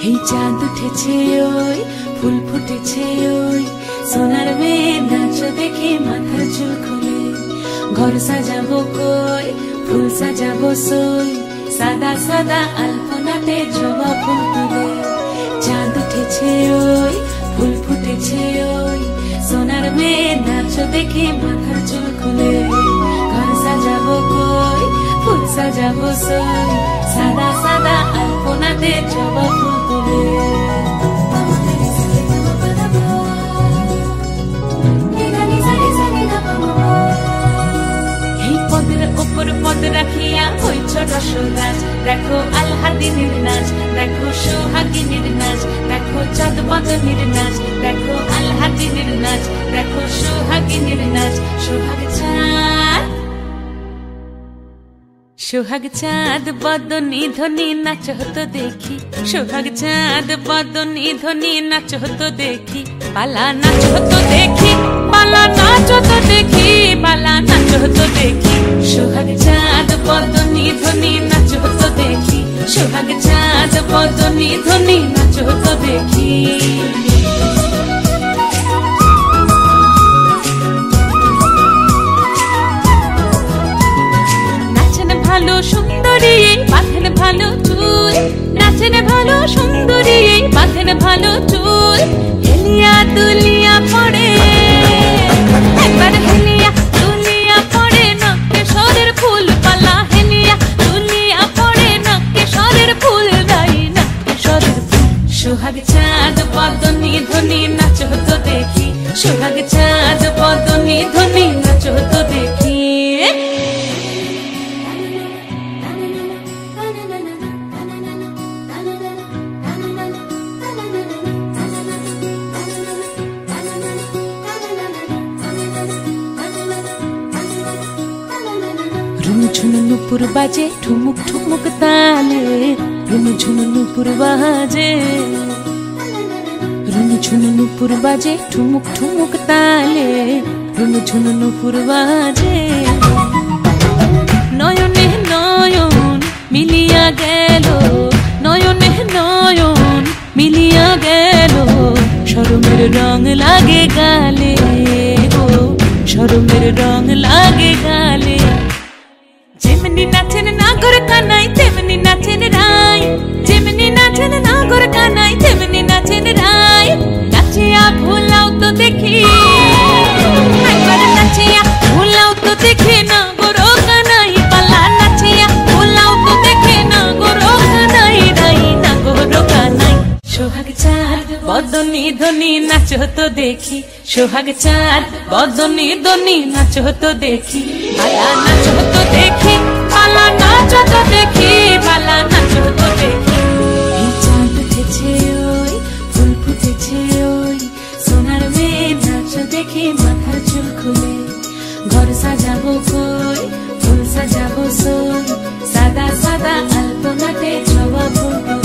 এই চাঁদ উঠেছে ওই ফুল ফুটেছে ওই সোনার মেয়ে নাচ দেখে মাথার চুল খুলে ঘর সাজাবো কই ফুল সাজাবো সই সাদা সাদা আলপনাতে জবা ফুল তুলে চাঁদ উঠেছে ওই ফুল ফুটেছে ওই সোনার মেয়ে নাচ দেখে মাথার চুল খুলে ঘর সাজাবো কই ফুল সাজাবো সই সাদা সাদা আলপনাতে জবা ফুল তুলে উপর পদ রাখিয়া হইছ রসরাজ দেখো আলহাদিনীর নাচ দেখো সোহাগিনীর নাচ দেখো চাঁদ বদনীর নাচ দেখো আলহাদিনীর নাচ দেখো সোহাগিনীর নাচ সোহাগ চাঁদ বদনী ধ্বনি নাচ হতো দেখি সোহাগ চাঁদ বদনী ধ্বনি নাচ হতো দেখি পালা নাচ হতো দেখি পালা নাচ হতো দেখি পালা নাচ হতো দেখি সোহাগ চাঁদ বদনী ধ্বনি নাচ হতো দেখি সোহাগ চাঁদ বদনী ধ্বনি নাচ হতো দেখি ভালো সুন্দরী বাঁধেন ভালো চুল নাচেন ভালো সুন্দরী বাঁধেন ভালো চুল হেলিয়া দুলিয়া পড়ে একবার হেলিয়া দুলিয়া পড়ে নকে সরের ফুল পালা হেলিয়া দুলিয়া পড়ে নকে সরের ফুল দাই নকে সরের ফুল সোহাগ চাঁদ বদনী ধ্বনি নাচ হতো দেখি সোহাগ চাঁদ বদনী ধ্বনি নাচ হতো দেখি ঝুনু নুপুর বাজে ঠুমুক ঠুমুক তালে রুনু ঝুনু নুপুর বাজে রুনু ঝুনু নুপুর বাজে ঠুমুক ঠুমুক তালে রুনু ঝুনু নুপুর বাজে নয়নে নয়ন মিলিয়া গেল নয়নে নয়ন মিলিয়া গেল শরমের রং লাগে গালে গো শরমের রং লাগে গালে যেমনি নাচেন নাগর কানাই তেমনি নাচেন রাই যেমনি নাচেন নাগর কানাই তেমনি নাচেন রাই নাচিয়া ভুলাও তো দেখি একবার নাচিয়া ভুলাও তো দেখি নাগর কানাই পালা নাচিয়া ভুলাও তো দেখি নাগর কানাই রাই নাগর কানাই সোহাগ চাঁদ বদনী ধ্বনি নাচ হতো দেখি সোহাগ চাঁদ বদনী ধ্বনি নাচ হতো দেখি পালা নাচ হতো দেখি পালা নাচ হতো দেখি পালা নাচ হতো দেখি এই চাঁদ উঠেছে ওই ফুল ফুটেছে ওই সোনার মেয়ে নাচ দেখে মাথার চুল খুলে ঘর সাজাবো কই ফুল সাজাবো সই সাদা সাদা আলপনাতে জবা ফুল